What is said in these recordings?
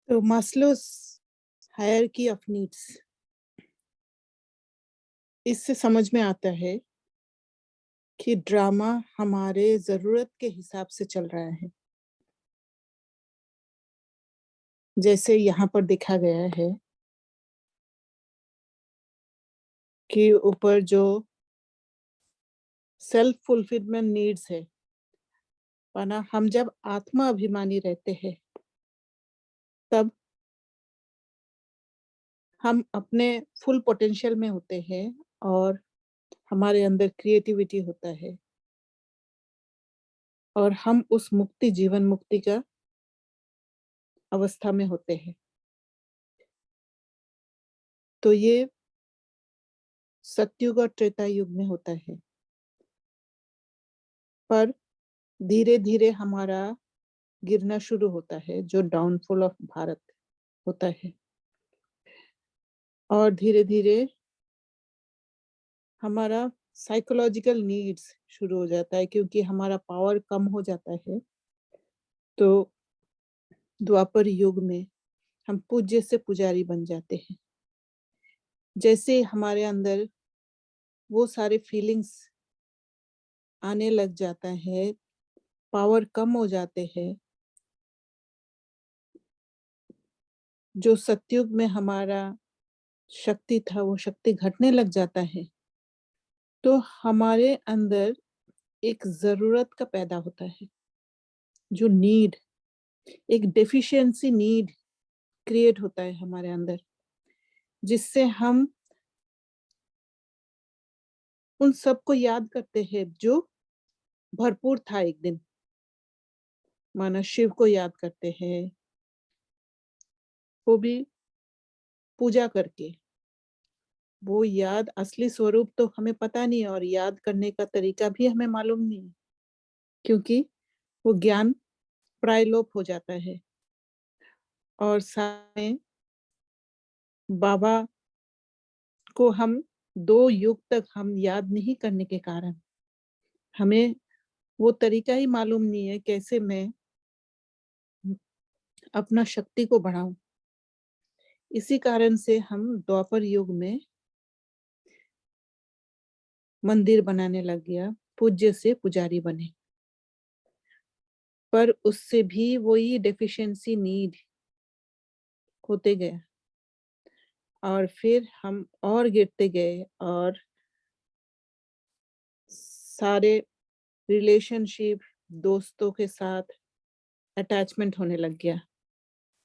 तो मास्लोस hierarchy of needs, इससे समझ में आता है कि ड्रामा हमारे ज़रूरत के हिसाब से चल रहा है। जैसे यहाँ पर देखा गया है कि ऊपर जो सेल्फ फुलफिलमेंट नीड्स है, माना हम जब आत्मा अभिमानी रहते हैं, तब हम अपने फुल पोटेंशियल में होते हैं और हमारे अंदर क्रिएटिविटी होता है और हम उस मुक्ति, जीवन मुक्ति का अवस्था में होते हैं। तो ये सतयुग और त्रेता युग में होता है। पर धीरे-धीरे हमारा गिरना शुरू होता है, जो डाउनफॉल ऑफ भारत होता है। और धीरे-धीरे हमारा साइकोलॉजिकल नीड्स शुरू हो जाता है, क्योंकि हमारा पावर कम हो जाता है। तो द्वापर युग में हम पूज्य से पुजारी बन जाते हैं। जैसे हमारे अंदर वो सारे फीलिंग्स आने लग जाता है, पावर कम हो जाते हैं, जो सतयुग में हमारा शक्ति था, वो शक्ति घटने लग जाता है, तो हमारे अंदर एक ज़रूरत का पैदा होता है, जो नीड, एक डेफिशिएंसी नीड क्रिएट होता है हमारे अंदर, जिससे हम उन सबको याद करते हैं जो भरपूर था एक दिन। माना शिव को याद करते हैं, वो भी पूजा करके। वो याद असली स्वरूप तो हमें पता नहीं है और याद करने का तरीका भी हमें मालूम नहीं है, क्योंकि वो ज्ञान प्रायलोप हो जाता है। और साथ में बाबा को हम 2 युग तक हम याद नहीं करने के कारण हमें वो तरीका ही मालूम नहीं है कैसे मैं अपना शक्ति को बढ़ाऊँ। इसी कारण से हम द्वापर युग में मंदिर बनाने लग गया, पूज्य से पुजारी बने। पर उससे भी वही डेफिशिएंसी नीड होते गया और फिर हम और गिरते गए और सारे रिलेशनशिप, दोस्तों के साथ अटैचमेंट होने लग गया।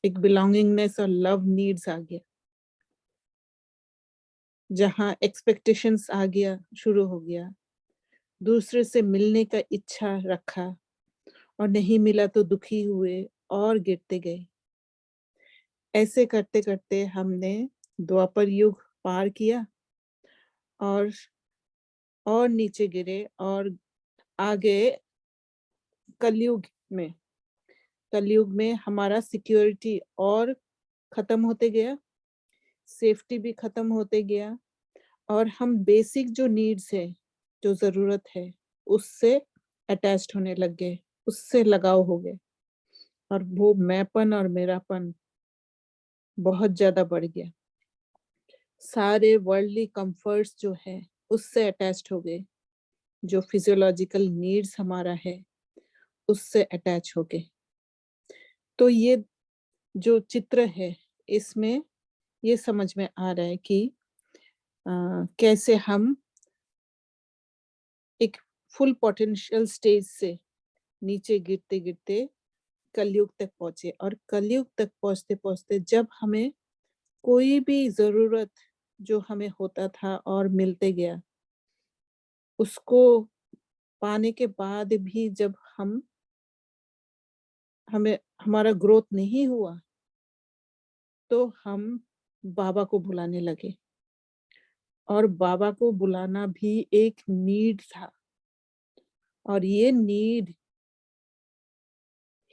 एक बिलॉन्गिंगनेस और लव नीड्स आ गया, जहाँ एक्सपेक्टेशंस आ गया, शुरू हो गया। दूसरे से मिलने का इच्छा रखा और नहीं मिला तो दुखी हुए और गिरते गए। ऐसे करते-करते हमने द्वापर युग पार किया और नीचे गिरे और आगे कलयुग में। कलयुग में हमारा सिक्योरिटी और खत्म होते गया, सेफ्टी भी खत्म होते गया और हम बेसिक जो नीड्स है, जो ज़रूरत है, उससे अटैच्ड होने लग गए, उससे लगाव हो गए और वो मैंपन और मेरापन बहुत ज़्यादा बढ़ गया। सारे वर्ल्डली कम्फर्ट्स जो है, उससे अटैच्ड हो गए, जो फिज़ियोलॉजिकल नीड्स हमारा है, उससे अटैच हो गए। तो ये जो चित्र है, इसमें ये समझ में आ रहा है कि कैसे हम एक फुल पोटेंशियल स्टेज से नीचे गिरते-गिरते कलयुग तक पहुँचे और कलयुग तक पहुँचते-पहुँचते जब हमें कोई भी ज़रूरत जो हमें होता था और मिलते गया, उसको पाने के बाद भी जब हमें हमारा ग्रोथ नहीं हुआ, तो हम बाबा को बुलाने लगे और बाबा को बुलाना भी एक नीड था और ये नीड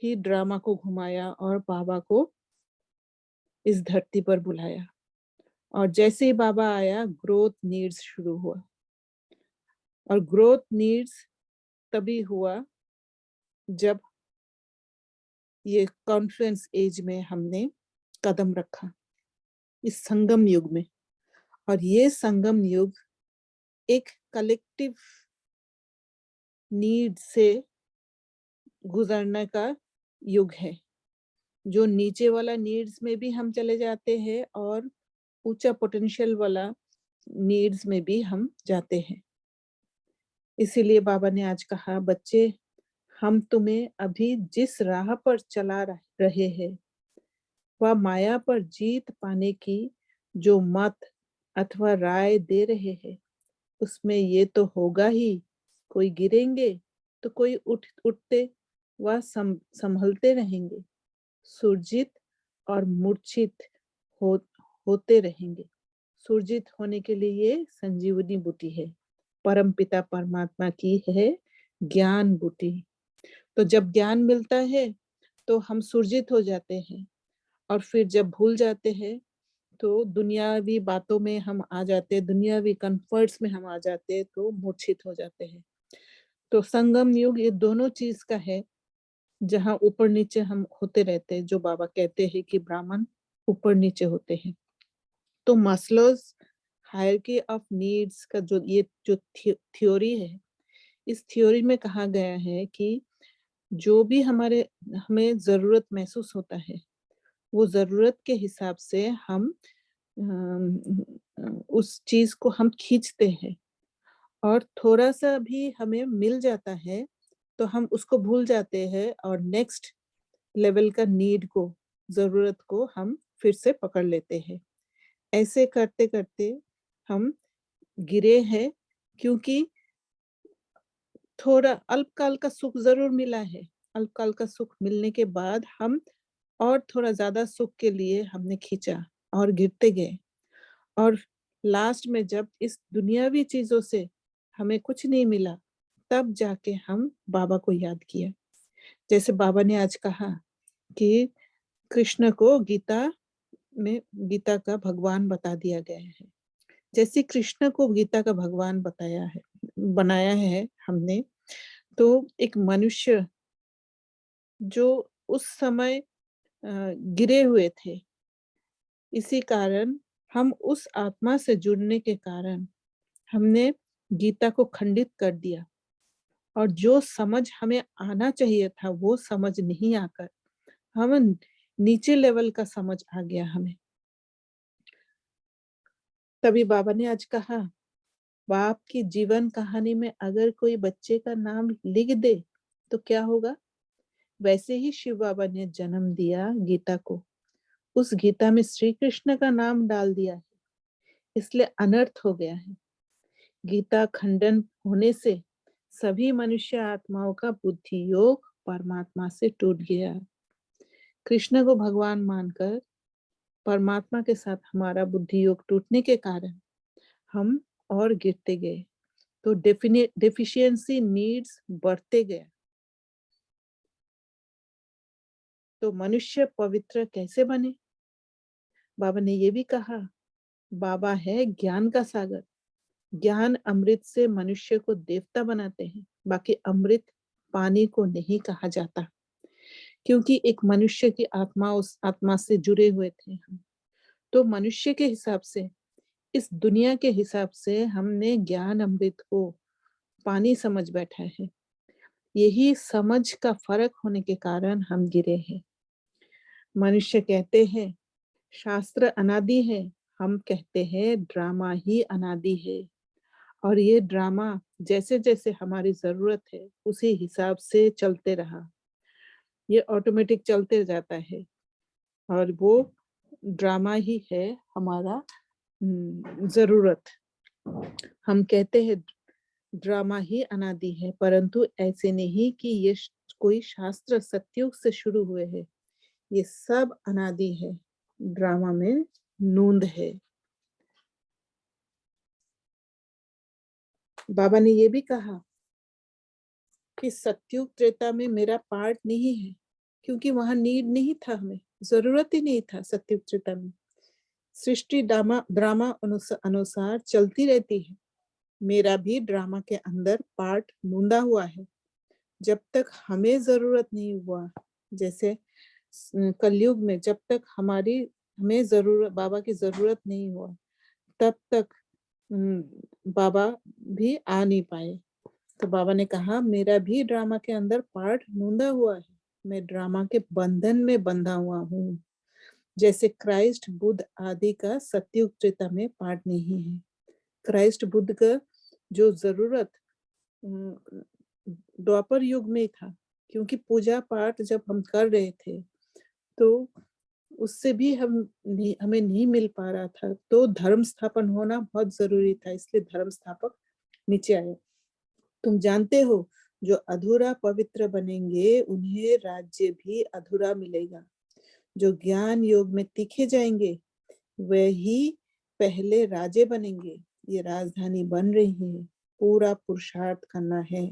ही ड्रामा को घुमाया और बाबा को इस धरती पर बुलाया और जैसे ही बाबा आया, ग्रोथ नीड्स शुरू हुआ और ग्रोथ नीड्स तभी हुआ जब ये कॉन्फ्लुएंस एज में हमने कदम रखा, इस संगम युग में। और ये संगम युग एक कलेक्टिव नीड से गुजरने का युग है, जो नीचे वाला नीड्स में भी हम चले जाते हैं और ऊंचा पोटेंशियल वाला नीड्स में भी हम जाते हैं। इसीलिए बाबा ने आज कहा, बच्चे, हम तुम्हें अभी जिस राह पर चला रहे हैं, वह माया पर जीत पाने की जो मत अथवा राय दे रहे हैं, उसमें ये तो होगा ही, कोई गिरेंगे तो कोई उठते व संभलते रहेंगे, सुरजित और मूर्छित होते रहेंगे। सुरजित होने के लिए संजीवनी बूटी है, परम पिता परमात्मा की है ज्ञान बूटी। तो जब ज्ञान मिलता है तो हम सुरजित हो जाते हैं, और फिर जब भूल जाते हैं तो दुनियावी बातों में हम आ जाते हैं, दुनियावी कंफर्ट्स में हम आ जाते हैं, तो मूर्छित हो जाते हैं। तो संगम युग ये दोनों चीज का है, जहाँ ऊपर नीचे हम होते रहते हैं, जो बाबा कहते हैं कि ब्राह्मण ऊपर नीचे होते हैं। तो मास्लोज हायरार्की ऑफ नीड्स का जो थ्योरी है, इस थ्योरी में कहा गया है कि जो भी हमें जरूरत महसूस होता है, वो जरूरत के हिसाब से हम उस चीज को हम खींचते हैं, और थोड़ा सा भी हमें मिल जाता है तो हम उसको भूल जाते हैं और नेक्स्ट लेवल का नीड को, जरूरत को हम फिर से पकड़ लेते हैं। ऐसे करते करते हम गिरे हैं, क्योंकि थोड़ा अल्पकाल का सुख जरूर मिला है। अल्पकाल का सुख मिलने के बाद हम और थोड़ा ज्यादा सुख के लिए हमने खींचा और गिरते गए, और लास्ट में जब इस दुनियावी चीजों से हमें कुछ नहीं मिला, तब जाके हम बाबा को याद किया। जैसे बाबा ने आज कहा कि कृष्ण को गीता का भगवान बता दिया गया है। जैसे कृष्ण को गीता का भगवान बनाया है हमने, तो एक मनुष्य जो उस समय गिरे हुए थे, इसी कारण हम उस आत्मा से जुड़ने के कारण हमने गीता को खंडित कर दिया, और जो समझ हमें आना चाहिए था वो समझ नहीं आकर हम नीचे लेवल का समझ आ गया हमें। तभी बाबा ने आज कहा, बाप की जीवन कहानी में अगर कोई बच्चे का नाम लिख दे तो क्या होगा? वैसे ही शिव बाबा ने जन्म दिया गीता को, उस गीता में श्री कृष्ण का नाम डाल दिया है, इसलिए अनर्थ हो गया है। गीता खंडन होने से सभी मनुष्य आत्माओं का बुद्धि योग परमात्मा से टूट गया। कृष्ण को भगवान मानकर परमात्मा के साथ हमारा बुद्धि योग टूटने के कारण हम और गिरते गए, तो डेफिशिएंसी नीड्स बढ़ते गए। तो मनुष्य पवित्र कैसे बने? बाबा ने ये भी कहा, बाबा है ज्ञान का सागर, ज्ञान अमृत से मनुष्य को देवता बनाते हैं, बाकी अमृत पानी को नहीं कहा जाता, क्योंकि एक मनुष्य की आत्मा उस आत्मा से जुड़े हुए थे हम। तो मनुष्य के हिसाब से, इस दुनिया के हिसाब से हमने ज्ञान अमृत को पानी समझ बैठा है। यही समझ का फर्क होने के कारण हम गिरे हैं। मनुष्य कहते हैं शास्त्र अनादि है, हम कहते हैं ड्रामा ही अनादि है, और ये ड्रामा जैसे जैसे हमारी जरूरत है उसी हिसाब से चलते रहा, ये ऑटोमेटिक चलते जाता है, और वो ड्रामा ही है हमारा जरूरत। हम कहते हैं ड्रामा ही अनादि है, परंतु ऐसे नहीं कि ये कोई शास्त्र सत्युग से शुरू हुए हैं, ये सब अनादि है, ड्रामा में नूंद है। बाबा ने ये भी कहा कि सत्युग त्रेता में मेरा पार्ट नहीं है, क्योंकि वहां नीड नहीं था, हमें जरूरत ही नहीं था सत्युग त्रेता में। सृष्टि ड्रामा अनुसार चलती रहती है, मेरा भी ड्रामा के अंदर पार्ट नूंदा हुआ है, जब तक हमें जरूरत नहीं हुआ, जैसे कलयुग में जब तक हमें जरूरत, बाबा की जरूरत नहीं हुआ, तब तक बाबा भी आ नहीं पाए। तो बाबा ने कहा मेरा भी ड्रामा के अंदर पार्ट मूंदा हुआ है, मैं ड्रामा के बंधन में बंधा हुआ हूँ। जैसे क्राइस्ट बुद्ध आदि का सतयुग त्रेता में पार्ट नहीं है। क्राइस्ट बुद्ध का जो जरूरत द्वापर युग में था, क्योंकि पूजा पाठ जब हम कर रहे थे तो उससे भी हमें नहीं मिल पा रहा था, तो धर्म स्थापन होना बहुत जरूरी था, इसलिए धर्म स्थापक नीचे आए। तुम जानते हो जो अधूरा पवित्र बनेंगे उन्हें राज्य भी अधूरा मिलेगा। जो ज्ञान योग में तीखे जाएंगे वही पहले राजे बनेंगे। ये राजधानी बन रही है, पूरा पुरुषार्थ करना है।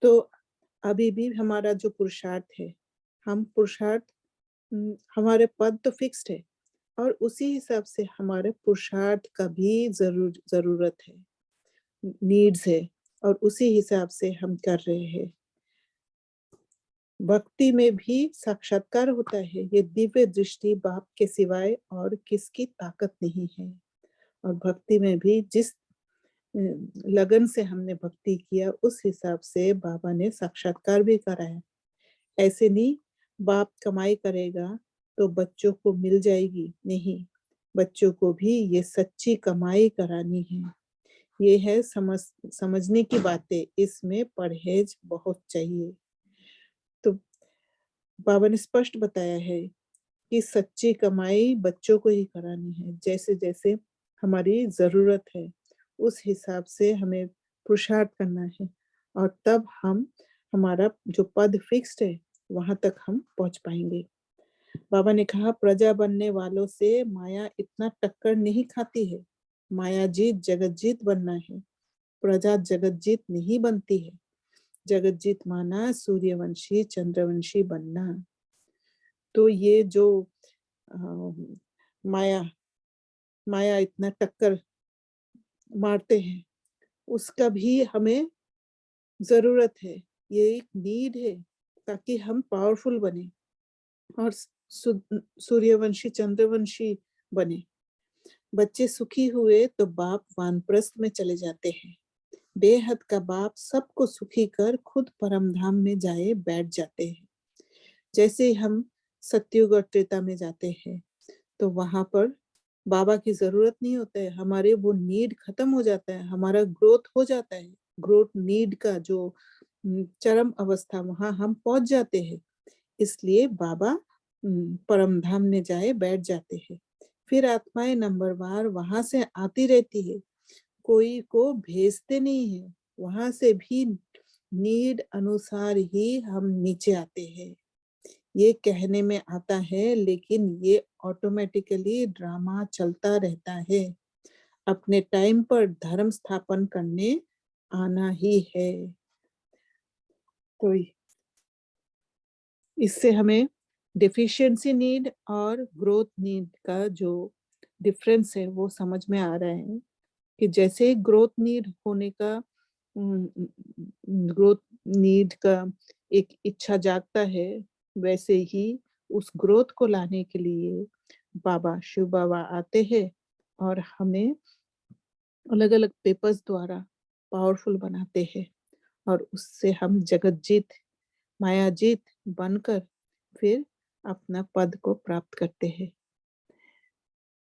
तो अभी भी हमारा जो पुरुषार्थ है, हम पुरुषार्थ, हमारे पद तो फिक्स्ड है और उसी हिसाब से हमारे पुरुषार्थ का भी जरूरत है, नीड्स है, और उसी हिसाब से हम कर रहे हैं। भक्ति में भी साक्षात्कार होता है। ये दिव्य दृष्टि बाप के सिवाय और किसकी ताकत नहीं है। और भक्ति में भी जिस लगन से हमने भक्ति किया उस हिसाब से बाबा ने साक्षात्कार भी कराया। ऐसे नहीं बाप कमाई करेगा तो बच्चों को मिल जाएगी, नहीं, बच्चों को भी ये सच्ची कमाई करानी है। ये है समझने की बातें, इसमें परहेज बहुत चाहिए। तो बाबा ने स्पष्ट बताया है कि सच्ची कमाई बच्चों को ही करानी है। जैसे जैसे हमारी जरूरत है उस हिसाब से हमें पुरुषार्थ करना है, और तब हम हमारा जो पद फिक्स्ड है वहां तक हम पहुंच पाएंगे। बाबा ने कहा प्रजा बनने वालों से माया इतना टक्कर नहीं खाती है। माया जीत जगत जीत बनना है, प्रजा जगत जीत नहीं बनती है। जगत जीत माना सूर्यवंशी चंद्रवंशी बनना। तो ये जो माया माया इतना टक्कर मारते हैं उसका भी हमें जरूरत है। ये एक नीड है ताकि हम पावरफुल बने और सूर्यवंशी चंद्रवंशी बने। बच्चे सुखी हुए तो बाप वानप्रस्थ में चले जाते हैं। बेहद का बाप सबको सुखी कर खुद परम धाम में जाए बैठ जाते हैं। जैसे हम सतयुग और त्रेता में जाते हैं तो वहां पर बाबा की जरूरत नहीं होता है, हमारे वो नीड खत्म हो जाता है, हमारा ग्रोथ हो जाता है। ग्रोथ नीड का जो चरम अवस्था वहां हम पहुंच जाते हैं, इसलिए बाबा परम धाम में जाए बैठ जाते हैं। फिर आत्माएं नंबरवार वहां से आती रहती है, कोई को भेजते नहीं है, वहां से भी नीड अनुसार ही हम नीचे आते हैं। ये कहने में आता है लेकिन ये ऑटोमेटिकली ड्रामा चलता रहता है। अपने टाइम पर धर्म स्थापन करने आना ही है। तो इससे हमें डेफिशिएंसी नीड और ग्रोथ नीड का जो डिफरेंस है वो समझ में आ रहा है कि जैसे ग्रोथ नीड होने का, ग्रोथ नीड का एक इच्छा जागता है, वैसे ही उस ग्रोथ को लाने के लिए बाबा शिव बाबा आते हैं और हमें अलग अलग पेपर्स द्वारा पावरफुल बनाते हैं, और उससे हम जगत जीत माया जीत बनकर फिर अपना पद को प्राप्त करते हैं।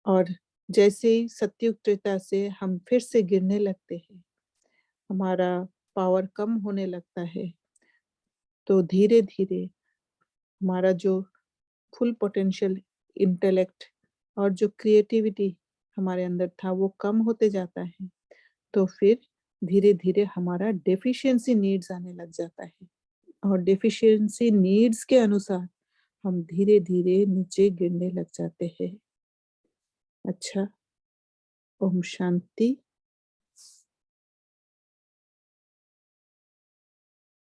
और जैसे ही सतयुग त्रेता से हम फिर से गिरने लगते हैं, हमारा पावर कम होने लगता है, तो धीरे धीरे हमारा जो फुल पोटेंशियल इंटेलेक्ट और जो क्रिएटिविटी हमारे अंदर था वो कम होते जाता है। तो फिर धीरे धीरे हमारा डेफिशिएंसी नीड्स आने लग जाता है, और डेफिशिएंसी नीड्स के अनुसार हम धीरे धीरे नीचे गिरने लग जाते हैं। अच्छा, ओम शांति।